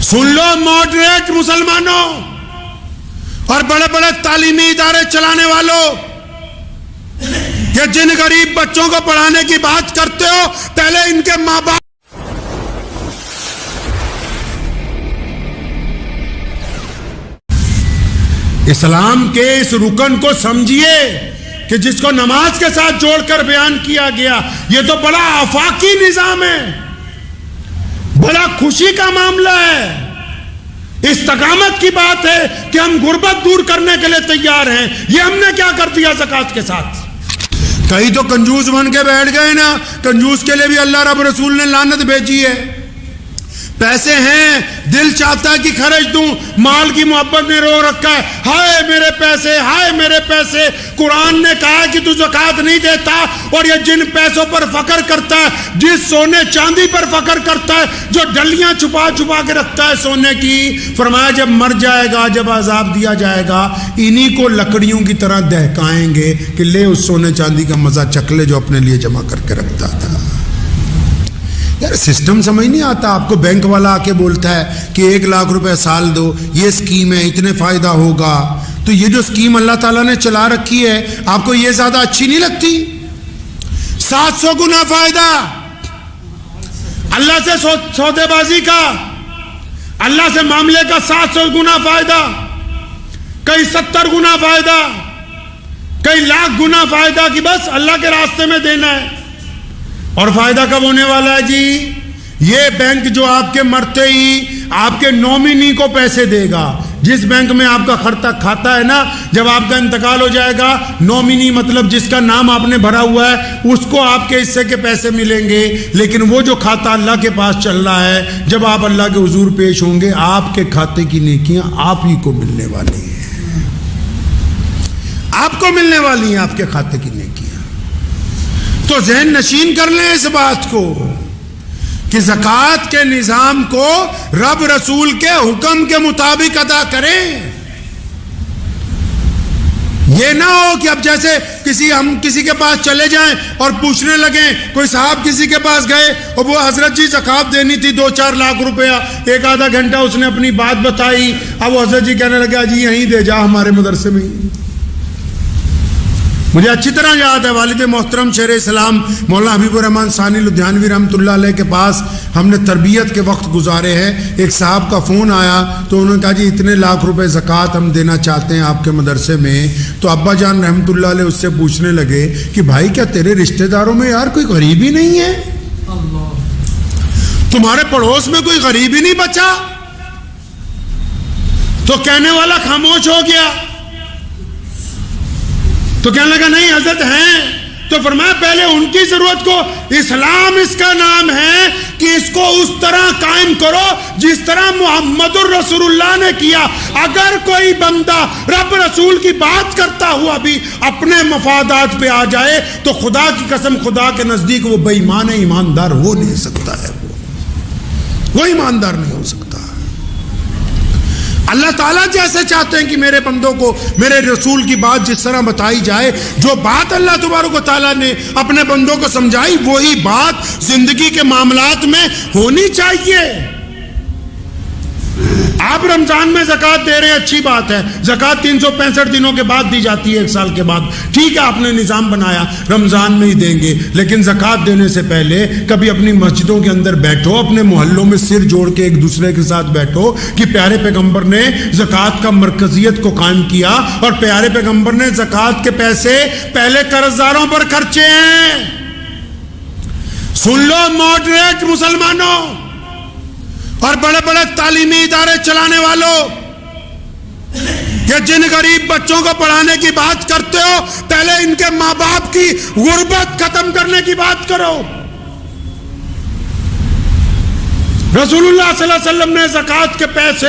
سن لو moderate مسلمانوں اور بڑے بڑے تعلیمی ادارے چلانے والوں، کہ جن غریب بچوں کو پڑھانے کی بات کرتے ہو، پہلے ان کے ماں باپ اسلام کے اس رکن کو سمجھیے کہ جس کو نماز کے ساتھ جوڑ کر بیان کیا گیا، یہ تو بڑا آفاقی نظام ہے، بڑا خوشی کا معاملہ ہے، استقامت کی بات ہے کہ ہم غربت دور کرنے کے لیے تیار ہیں۔ یہ ہم نے کیا کر دیا زکوٰۃ کے ساتھ؟ کئی تو کنجوس بن کے بیٹھ گئے نا، کنجوس کے لیے بھی اللہ رب رسول نے لعنت بھیجی ہے۔ پیسے ہیں، دل چاہتا ہے کہ خرچ دوں، مال کی محبت نے رو رکھا ہے، ہائے میرے پیسے، ہائے میرے پیسے۔ قرآن نے کہا کہ تو زکوٰۃ نہیں دیتا، اور یہ جن پیسوں پر فخر کرتا ہے، جس سونے چاندی پر فخر کرتا ہے، جو ڈلیاں چھپا چھپا کے رکھتا ہے سونے کی، فرمایا جب مر جائے گا، جب عذاب دیا جائے گا، انہی کو لکڑیوں کی طرح دہکائیں گے کہ لے اس سونے چاندی کا مزہ چکھ لے جو اپنے لیے جمع کر کے رکھتا تھا۔ یار سسٹم سمجھ نہیں آتا۔ آپ کو بینک والا آ کے بولتا ہے کہ 1 لاکھ روپے سال دو، یہ اسکیم ہے، اتنے فائدہ ہوگا، تو یہ جو اسکیم اللہ تعالیٰ نے چلا رکھی ہے، آپ کو یہ زیادہ اچھی نہیں لگتی؟ 700 گنا فائدہ اللہ سے سودے بازی کا، اللہ سے معاملے کا 700 گنا فائدہ، کئی 70 گنا فائدہ، کئی لاکھ گنا فائدہ کہ بس اللہ کے راستے میں دینا ہے۔ اور فائدہ کب ہونے والا ہے جی؟ یہ بینک جو آپ کے مرتے ہی آپ کے نومینی کو پیسے دے گا۔ جس بینک میں آپ کا کھاتا ہے نا، جب آپ کا انتقال ہو جائے گا، نومینی مطلب جس کا نام آپ نے بھرا ہوا ہے، اس کو آپ کے حصے کے پیسے ملیں گے، لیکن وہ جو کھاتا اللہ کے پاس چل رہا ہے، جب آپ اللہ کے حضور پیش ہوں گے، آپ کے کھاتے کی نیکیاں آپ ہی کو ملنے والی ہیں، آپ کو ملنے والی ہیں آپ کے کھاتے کی نیکیاں۔ تو ذہن نشین کر لیں اس بات کو کہ زکوٰۃ کے نظام کو رب رسول کے حکم کے مطابق ادا کریں۔ یہ نہ ہو کہ اب جیسے ہم کسی کے پاس چلے جائیں اور پوچھنے لگیں، کوئی صاحب کسی کے پاس گئے اور وہ حضرت جی زکوٰۃ دینی تھی 2-4 لاکھ روپیہ، 1-آدھا گھنٹہ اس نے اپنی بات بتائی، اب وہ حضرت جی کہنے لگا جی یہیں دے جا ہمارے مدرسے میں۔ مجھے اچھی طرح یاد ہے والد محترم شیر اسلام مولانا حبیب الرحمن ثانی لدھیانوی رحمۃ اللہ علیہ کے پاس ہم نے تربیت کے وقت گزارے ہیں۔ ایک صاحب کا فون آیا تو انہوں نے کہا جی اتنے لاکھ روپے زکوٰۃ ہم دینا چاہتے ہیں آپ کے مدرسے میں۔ تو ابا جان رحمۃ اللہ علیہ اس سے پوچھنے لگے کہ بھائی کیا تیرے رشتہ داروں میں یار کوئی غریب ہی نہیں ہے؟ تمہارے پڑوس میں کوئی غریب ہی نہیں بچا؟ تو کہنے والا خاموش ہو گیا۔ تو کہنے لگا نہیں حضرت ہیں۔ تو فرمایا پہلے ان کی ضرورت کو، اسلام اس کا نام ہے کہ اس کو اس طرح قائم کرو جس طرح محمد الرسول اللہ نے کیا۔ اگر کوئی بندہ رب رسول کی بات کرتا ہوا بھی اپنے مفادات پہ آ جائے تو خدا کی قسم خدا کے نزدیک وہ بے ایمان ہے، ایماندار ہو نہیں سکتا ہے، وہ ایماندار نہیں ہو سکتا۔ اللہ تعالیٰ جیسے چاہتے ہیں کہ میرے بندوں کو میرے رسول کی بات جس طرح بتائی جائے، جو بات اللہ تبارک و تعالیٰ نے اپنے بندوں کو سمجھائی وہی بات زندگی کے معاملات میں ہونی چاہیے۔ آپ رمضان میں زکوٰۃ دے رہے ہیں، اچھی بات ہے، زکوٰۃ 365 دنوں کے بعد دی جاتی ہے، 1 سال کے بعد، ٹھیک ہے، آپ نے نظام بنایا رمضان میں ہی دیں گے، لیکن زکوٰۃ دینے سے پہلے کبھی اپنی مسجدوں کے اندر بیٹھو، اپنے محلوں میں سر جوڑ کے ایک دوسرے کے ساتھ بیٹھو کہ پیارے پیغمبر نے زکوٰۃ کا مرکزیت کو قائم کیا، اور پیارے پیغمبر نے زکوٰۃ کے پیسے پہلے قرض داروں پر خرچے ہیں۔ سن لو ماڈریٹ مسلمانوں اور بڑے بڑے تعلیمی ادارے چلانے والوں، کہ جن غریب بچوں کو پڑھانے کی بات کرتے ہو، پہلے ان کے ماں باپ کی غربت ختم کرنے کی بات کرو۔ رسول اللہ صلی اللہ علیہ وسلم نے زکوٰۃ کے پیسے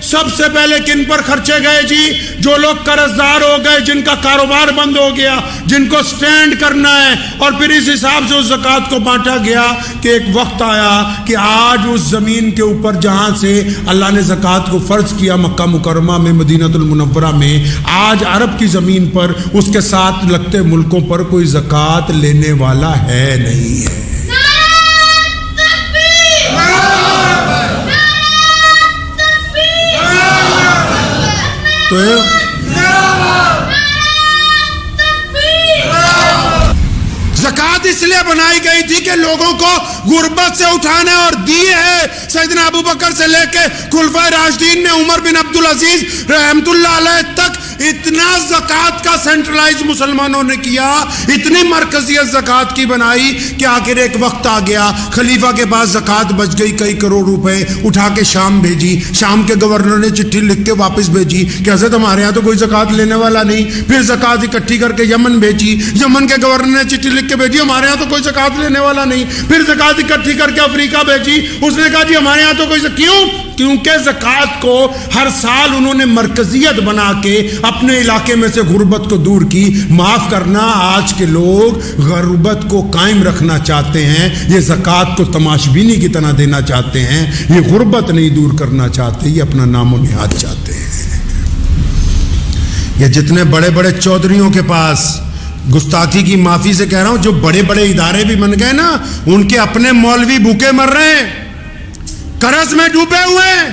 سب سے پہلے کن پر خرچے گئے جی؟ جو لوگ قرض دار ہو گئے، جن کا کاروبار بند ہو گیا، جن کو سٹینڈ کرنا ہے، اور پھر اس حساب سے اس زکوٰۃ کو بانٹا گیا کہ ایک وقت آیا کہ آج اس زمین کے اوپر جہاں سے اللہ نے زکوٰۃ کو فرض کیا مکہ مکرمہ میں، مدینہ المنورہ میں، آج عرب کی زمین پر اس کے ساتھ لگتے ملکوں پر کوئی زکوٰۃ لینے والا ہے نہیں ہے۔ تو زکات اس لیے بنائی گئی تھی کہ لوگوں کو غربت سے اٹھانا، اور دی ہے سیدنا ابو بکر سے لے کے خلفائے راشدین نے، عمر بن عبدالعزیز رحمت اللہ علیہ تک اتنا زکات کا سینٹرلائز مسلمانوں نے کیا، اتنی مرکزیت زکات کی بنائی کہ آخر ایک وقت آ گیا خلیفہ کے پاس زکات بچ گئی کئی کروڑ روپے، اٹھا کے شام بھیجی، شام کے گورنر نے چٹھی لکھ کے واپس بھیجی کہ حضرت ہمارے ہاں تو کوئی زکات لینے والا نہیں، پھر زکات اکٹھی کر کے یمن بھیجی، یمن کے گورنر نے چٹھی لکھ کے بھیجی ہمارے ہاں تو کوئی زکات لینے والا نہیں، پھر زکات اکٹھی کر کے افریقہ بھیجی، اس نے کہا جی ہمارے ہاں تو کوئی کیونکہ زکات کو ہر سال انہوں نے مرکزیت بنا کے اپنے علاقے میں سے غربت کو دور کی۔ معاف کرنا، آج کے لوگ غربت کو قائم رکھنا چاہتے ہیں، یہ زکات کو تماشبینی کی طرح دینا چاہتے ہیں، یہ غربت نہیں دور کرنا چاہتے، یہ اپنا نام و نہاد چاہتے ہیں۔ یہ جتنے بڑے بڑے چودھریوں کے پاس، گستاخی کی معافی سے کہہ رہا ہوں، جو بڑے بڑے ادارے بھی بن گئے نا، ان کے اپنے مولوی بھوکے مر رہے ہیں، قرض میں ڈوبے ہوئے ہیں،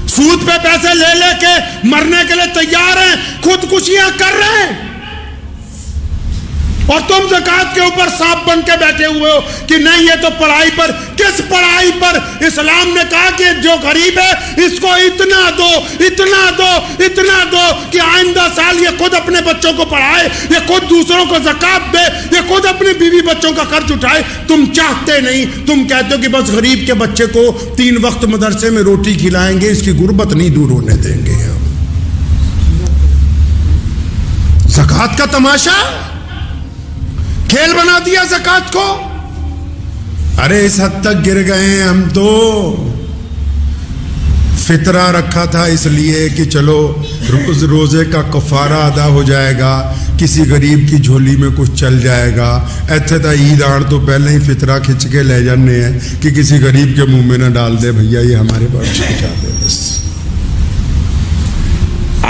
سود پہ پیسے لے لے کے مرنے کے لیے تیار ہیں، خودکشیاں کر رہے ہیں، اور تم زکات کے اوپر سانپ بن کے بیٹھے ہوئے ہو کہ نہیں یہ تو پڑھائی پر۔ کس پڑھائی پر؟ اسلام نے کہا کہ جو غریب ہے اس کو اتنا دو، اتنا دو، اتنا دو کہ آئندہ سال یہ خود اپنے بچوں کو پڑھائے، یہ خود دوسروں کو زکات دے، یہ خود اپنی بیوی بچوں کا خرچ اٹھائے۔ تم چاہتے نہیں، تم کہتے ہو کہ بس غریب کے بچے کو 3 وقت مدرسے میں روٹی کھلائیں گے، اس کی غربت نہیں دور ہونے دیں گے۔ زکات کا تماشا کھیل بنا دیا زکات کو۔ ارے اس حد تک گر گئے ہیں ہم، تو فطرہ رکھا تھا اس لیے کہ چلو روزے کا کفارہ ادا ہو جائے گا، کسی غریب کی جھولی میں کچھ چل جائے گا۔ ایتھے تا عید آن تو پہلے ہی فطرہ کھچ کے لے جانے ہیں کہ کسی غریب کے منہ میں نہ ڈال دے، بھیا یہ ہمارے پاس پہنچا دے بس۔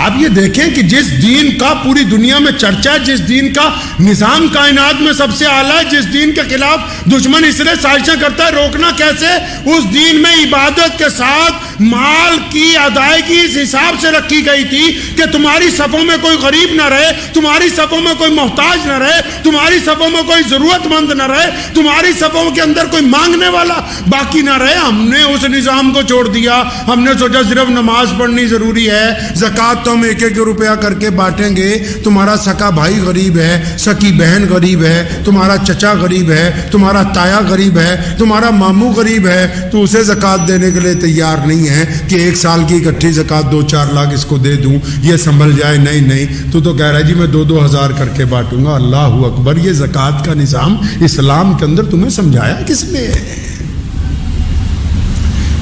آپ یہ دیکھیں کہ جس دین کا پوری دنیا میں چرچا ہے، جس دین کا نظام کائنات میں سب سے اعلیٰ ہے، جس دین کے خلاف دشمن اس لیے سازشیں کرتا ہے، روکنا کیسے؟ اس دین میں عبادت کے ساتھ مال کی ادائیگی اس حساب سے رکھی گئی تھی کہ تمہاری صفوں میں کوئی غریب نہ رہے، تمہاری صفوں میں کوئی محتاج نہ رہے، تمہاری صفوں میں کوئی ضرورت مند نہ رہے، تمہاری صفوں کے اندر کوئی مانگنے والا باقی نہ رہے۔ ہم نے اس نظام کو چھوڑ دیا، ہم نے سوچا صرف نماز پڑھنی ضروری ہے، زکات تو ہم 1-1 روپیہ کر کے بانٹیں گے، تمہارا سکا بھائی غریب ہے، سکی بہن غریب ہے، تمہارا چچا غریب ہے، تمہارا تایا غریب ہے، تمہارا ماموں غریب ہے، تو اسے زکات دینے کے لیے تیار نہیں ہے کہ 1 سال کی اکٹھی زکات 2-4 لاکھ اس کو دے دوں، یہ سنبھل جائے۔ نہیں، تو کہہ رہا ہے جی میں 2-2 ہزار کر کے بانٹوں گا۔ اللہ اکبر! یہ زکات کا نظام اسلام کے اندر تمہیں سمجھایا کس نے؟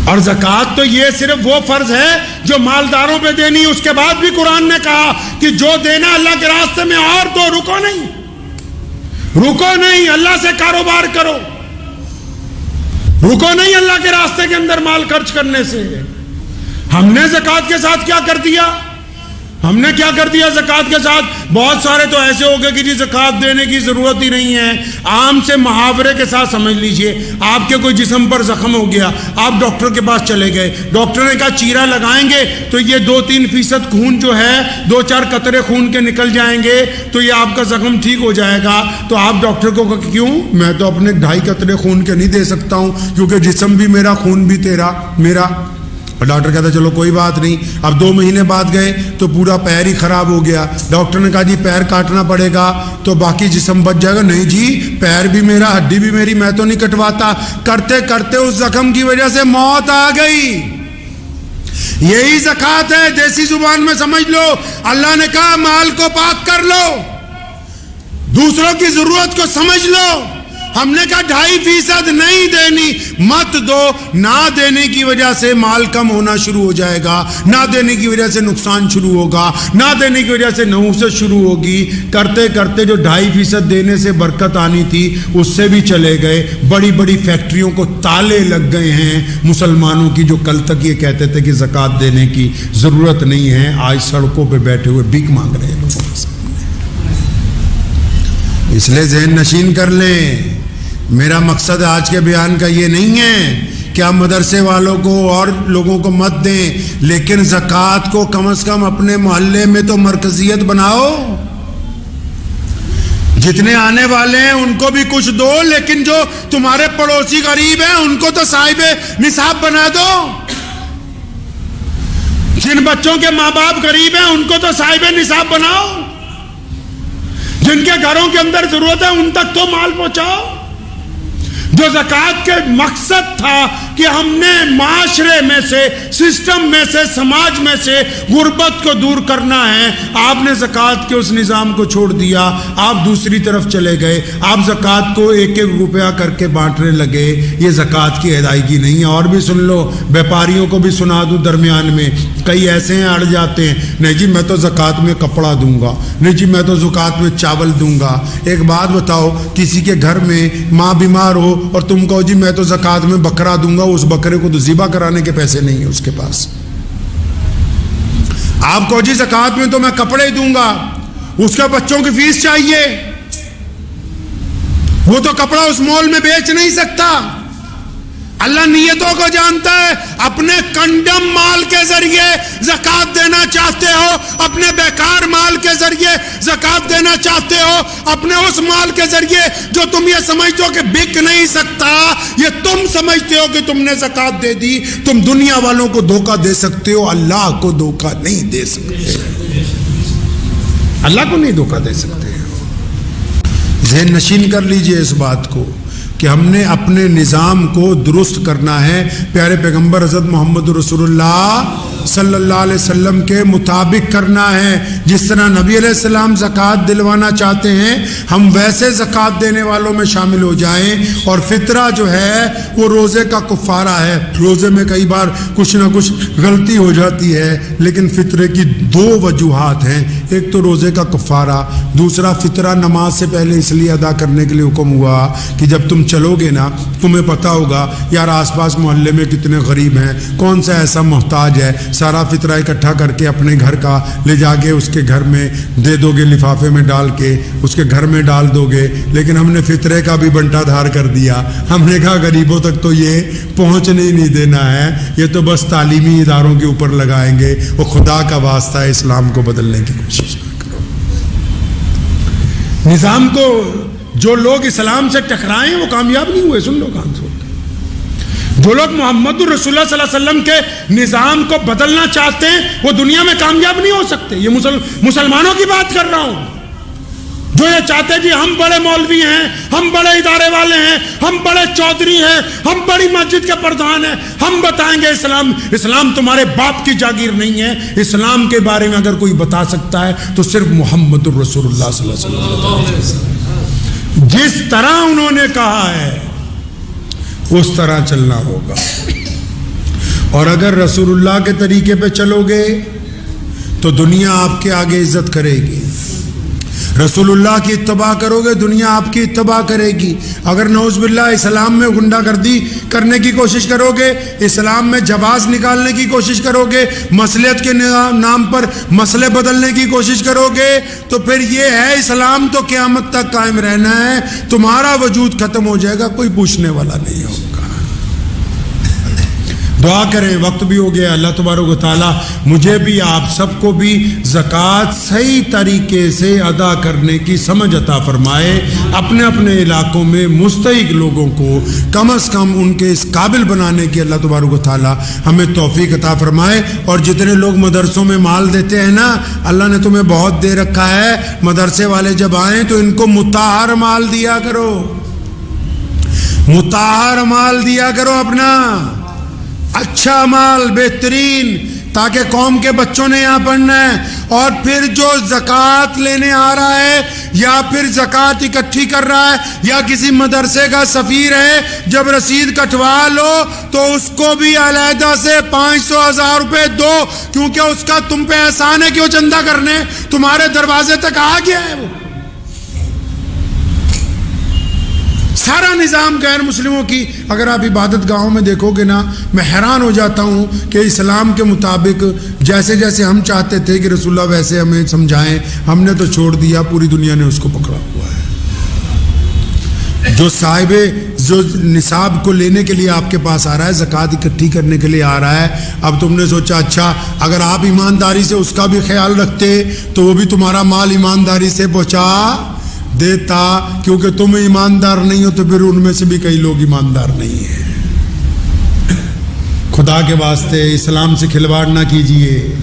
اور زکات تو یہ صرف وہ فرض ہے جو مالداروں پہ دینی، اس کے بعد بھی قرآن نے کہا کہ جو دینا اللہ کے راستے میں اور دو، رکو نہیں، اللہ سے کاروبار کرو، رکو نہیں اللہ کے راستے کے اندر مال خرچ کرنے سے۔ ہم نے زکات کے ساتھ کیا کر دیا؟ ہم نے کیا کر دیا زکات کے ساتھ؟ بہت سارے تو ایسے ہو گئے کہ جی زکات دینے کی ضرورت ہی نہیں ہے۔ عام سے محاورے کے ساتھ سمجھ لیجئے، آپ کے کوئی جسم پر زخم ہو گیا، آپ ڈاکٹر کے پاس چلے گئے، ڈاکٹر نے کہا چیرا لگائیں گے تو یہ 2-3% خون جو ہے، 2-4 قطرے خون کے نکل جائیں گے تو یہ آپ کا زخم ٹھیک ہو جائے گا۔ تو آپ ڈاکٹر کو کہا کیوں؟ میں تو اپنے 2.5 قطرے خون کے نہیں دے سکتا ہوں، کیونکہ جسم بھی میرا، خون بھی میرا۔ اور ڈاکٹر کہتا چلو کوئی بات نہیں۔ اب 2 مہینے بعد گئے تو پورا پیر ہی خراب ہو گیا، ڈاکٹر نے کہا جی پیر کاٹنا پڑے گا تو باقی جسم بچ جائے گا۔ نہیں جی، پیر بھی میرا، ہڈی بھی میری، میں تو نہیں کٹواتا۔ کرتے کرتے اس زخم کی وجہ سے موت آ گئی۔ یہی زکات ہے، دیسی زبان میں سمجھ لو۔ اللہ نے کہا مال کو پاک کر لو، دوسروں کی ضرورت کو سمجھ لو۔ ہم نے کہا 2.5% نہیں دینی، مت دو۔ نہ دینے کی وجہ سے مال کم ہونا شروع ہو جائے گا، نہ دینے کی وجہ سے نقصان شروع ہوگا، نہ دینے کی وجہ سے نحوست شروع ہوگی۔ کرتے کرتے جو 2.5% دینے سے برکت آنی تھی اس سے بھی چلے گئے۔ بڑی بڑی فیکٹریوں کو تالے لگ گئے ہیں مسلمانوں کی، جو کل تک یہ کہتے تھے کہ زکات دینے کی ضرورت نہیں ہے، آج سڑکوں پہ بیٹھے ہوئے بھیک مانگ رہے ہیں لوگوں سے۔ اس لیے ذہن نشین کر لیں، میرا مقصد آج کے بیان کا یہ نہیں ہے کہ ہم مدرسے والوں کو اور لوگوں کو مت دیں، لیکن زکوٰۃ کو کم از کم اپنے محلے میں تو مرکزیت بناؤ. جتنے آنے والے ہیں ان کو بھی کچھ دو، لیکن جو تمہارے پڑوسی غریب ہیں ان کو تو صاحب نصاب بنا دو. جن بچوں کے ماں باپ غریب ہیں ان کو تو صاحب نصاب بناؤ. جن کے گھروں کے اندر ضرورت ہے ان تک تو مال پہنچاؤ. جو زکوٰۃ کے مقصد تھا کہ ہم نے معاشرے میں سے، سسٹم میں سے، سماج میں سے غربت کو دور کرنا ہے، آپ نے زکوٰۃ کے اس نظام کو چھوڑ دیا. آپ دوسری طرف چلے گئے، آپ زکوٰۃ کو ایک ایک روپیہ کر کے بانٹنے لگے. یہ زکوٰۃ کی ادائیگی نہیں ہے. اور بھی سن لو، بیپاریوں کو بھی سنا دوں درمیان میں، کئی ایسے ہیں اڑ جاتے ہیں، نہیں جی میں تو زکوٰۃ میں کپڑا دوں گا، نہیں جی میں تو زکوٰۃ میں چاول دوں گا. ایک بات بتاؤ، کسی کے گھر میں ماں بیمار ہو اور تم کہو جی میں تو زکوٰۃ میں بکرا دوں گا، اس بکرے کو تو ذبح کرانے کے پیسے نہیں ہیں اس کے پاس. آپ کہو جی زکوٰۃ میں تو میں کپڑے دوں گا، اس کے بچوں کی فیس چاہیے، وہ تو کپڑا اس مال میں بیچ نہیں سکتا. اللہ نیتوں کو جانتا ہے. اپنے کنڈم مال کے ذریعے زکوٰۃ دینا چاہتے ہو، اپنے بیکار مال کے ذریعے زکوٰۃ دینا چاہتے ہو، اپنے اس مال کے ذریعے جو تم یہ سمجھتے ہو کہ بک نہیں سکتا، یہ تم سمجھتے ہو کہ تم نے زکوٰۃ دے دی. تم دنیا والوں کو دھوکہ دے سکتے ہو، اللہ کو دھوکہ نہیں دے سکتے. اللہ کو نہیں دھوکہ دے سکتے. ذہن نشین کر لیجئے اس بات کو کہ ہم نے اپنے نظام کو درست کرنا ہے، پیارے پیغمبر حضرت محمد رسول اللہ صلی اللہ علیہ وسلم کے مطابق کرنا ہے. جس طرح نبی علیہ السلام زکوٰۃ دلوانا چاہتے ہیں، ہم ویسے زکوٰۃ دینے والوں میں شامل ہو جائیں. اور فطرہ جو ہے وہ روزے کا کفارہ ہے. روزے میں کئی بار کچھ نہ کچھ غلطی ہو جاتی ہے، لیکن فطرے کی دو وجوہات ہیں. ایک تو روزے کا کفارہ، دوسرا فطرہ نماز سے پہلے اس لیے ادا کرنے کے لیے حکم ہوا کہ جب تم چلو گے نا تمہیں پتا ہوگا یار آس پاس محلے میں کتنے غریب ہیں، کون سا ایسا محتاج ہے، سارا فطرہ اکٹھا کر کے اپنے گھر کا لے جا کے اس کے گھر میں دے دو گے، لفافے میں ڈال کے اس کے گھر میں ڈال دو گے. لیکن ہم نے فطرے کا بھی بنٹا دھار کر دیا. ہم نے کہا غریبوں تک تو یہ پہنچنے ہی نہیں دینا ہے، یہ تو بس تعلیمی اداروں کے اوپر لگائیں گے. وہ خدا کا واسطہ ہے، اسلام کو بدلنے کی کوشش کرو. نظام کو جو لوگ اسلام سے ٹکرائے ہیں وہ کامیاب نہیں ہوئے. سن لو کان سے، جو لوگ محمد الرسول اللہ صلی اللہ علیہ وسلم کے نظام کو بدلنا چاہتے ہیں وہ دنیا میں کامیاب نہیں ہو سکتے. یہ مسلمانوں کی بات کر رہا ہوں، جو یہ چاہتے ہیں جی ہم بڑے مولوی ہیں، ہم بڑے ادارے والے ہیں، ہم بڑے چودھری ہیں، ہم بڑی مسجد کے پردھان ہیں، ہم بتائیں گے اسلام تمہارے باپ کی جاگیر نہیں ہے. اسلام کے بارے میں اگر کوئی بتا سکتا ہے تو صرف محمد الرسول اللہ صلی اللہ علیہ وسلم. جس طرح انہوں نے کہا ہے اس طرح چلنا ہوگا. اور اگر رسول اللہ کے طریقے پہ چلو گے تو دنیا آپ کے آگے عزت کرے گی. رسول اللہ کی اتباع کرو گے دنیا آپ کی اتباع کرے گی. اگر نعوذ باللہ اسلام میں غنڈہ گردی کرنے کی کوشش کرو گے، اسلام میں جواز نکالنے کی کوشش کرو گے، مصلحت کے نام پر مسئلے بدلنے کی کوشش کرو گے، تو پھر یہ ہے اسلام تو قیامت تک قائم رہنا ہے. تمہارا وجود ختم ہو جائے گا، کوئی پوچھنے والا نہیں ہوگا. دعا کریں، وقت بھی ہو گیا. اللہ تبارک و تعالیٰ مجھے بھی آپ سب کو بھی زکوٰۃ صحیح طریقے سے ادا کرنے کی سمجھ عطا فرمائے. اپنے اپنے علاقوں میں مستحق لوگوں کو کم از کم ان کے اس قابل بنانے کی اللہ تبارک و تعالیٰ ہمیں توفیق عطا فرمائے. اور جتنے لوگ مدرسوں میں مال دیتے ہیں نا، اللہ نے تمہیں بہت دے رکھا ہے. مدرسے والے جب آئیں تو ان کو مطہر مال دیا کرو، مطہر مال دیا کرو، اپنا اچھا مال، بہترین، تاکہ قوم کے بچوں نے یہاں پڑھنا ہے. اور پھر جو زکوٰۃ لینے آ رہا ہے یا پھر زکوٰۃ اکٹھی کر رہا ہے یا کسی مدرسے کا سفیر ہے، جب رسید کٹوا لو تو اس کو بھی علیحدہ سے 500,000 روپے دو، کیونکہ اس کا تم پہ احسان ہے کہ وہ چندہ کرنے تمہارے دروازے تک آ گیا ہے. وہ سارا نظام غیر مسلموں کی اگر آپ عبادت گاہوں میں دیکھو گے نا، میں حیران ہو جاتا ہوں کہ اسلام کے مطابق جیسے جیسے ہم چاہتے تھے کہ رسول اللہ ویسے ہمیں سمجھائیں، ہم نے تو چھوڑ دیا، پوری دنیا نے اس کو پکڑا ہوا ہے. جو صاحب جو نصاب کو لینے کے لیے آپ کے پاس آ رہا ہے، زکوٰۃ اکٹھی کرنے کے لیے آ رہا ہے، اب تم نے سوچا اچھا اگر آپ ایمانداری سے اس کا بھی خیال رکھتے تو وہ بھی تمہارا مال ایمانداری سے پہنچا دیتا، کیونکہ تم ایماندار نہیں ہو تو پھر ان میں سے بھی کئی لوگ ایماندار نہیں ہیں۔ خدا کے واسطے اسلام سے کھلواڑ نہ کیجئے،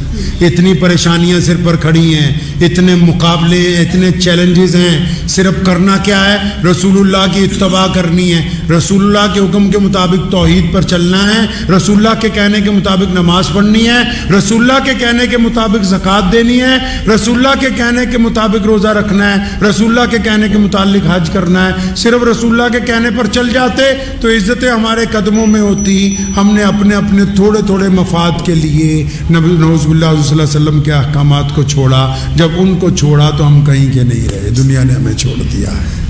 اتنی پریشانیاں سر پر کھڑی ہیں، اتنے مقابلے ہیں، اتنے چیلنجز ہیں، صرف کرنا کیا ہے؟ رسول اللہ کی اتباع کرنی ہے، رسول اللہ کے حکم کے مطابق توحید پر چلنا ہے، رسول اللہ کے کہنے کے مطابق نماز پڑھنی ہے، رسول اللہ کے کہنے کے مطابق زکوٰۃ دینی ہے، رسول اللہ کے کہنے کے مطابق روزہ رکھنا ہے، رسول اللہ کے کہنے کے متعلق حج کرنا ہے۔ صرف رسول اللہ کے کہنے پر چل جاتے تو عزتیں ہمارے قدموں میں ہوتی، ہم نے اپنے تھوڑے تھوڑے مفاد کے لیے نعوذ باللہ صلی اللہ علیہ وسلم کے احکامات کو چھوڑا، جب ان کو چھوڑا تو ہم کہیں کے نہیں رہے، دنیا نے ہمیں چھوڑ دیا ہے۔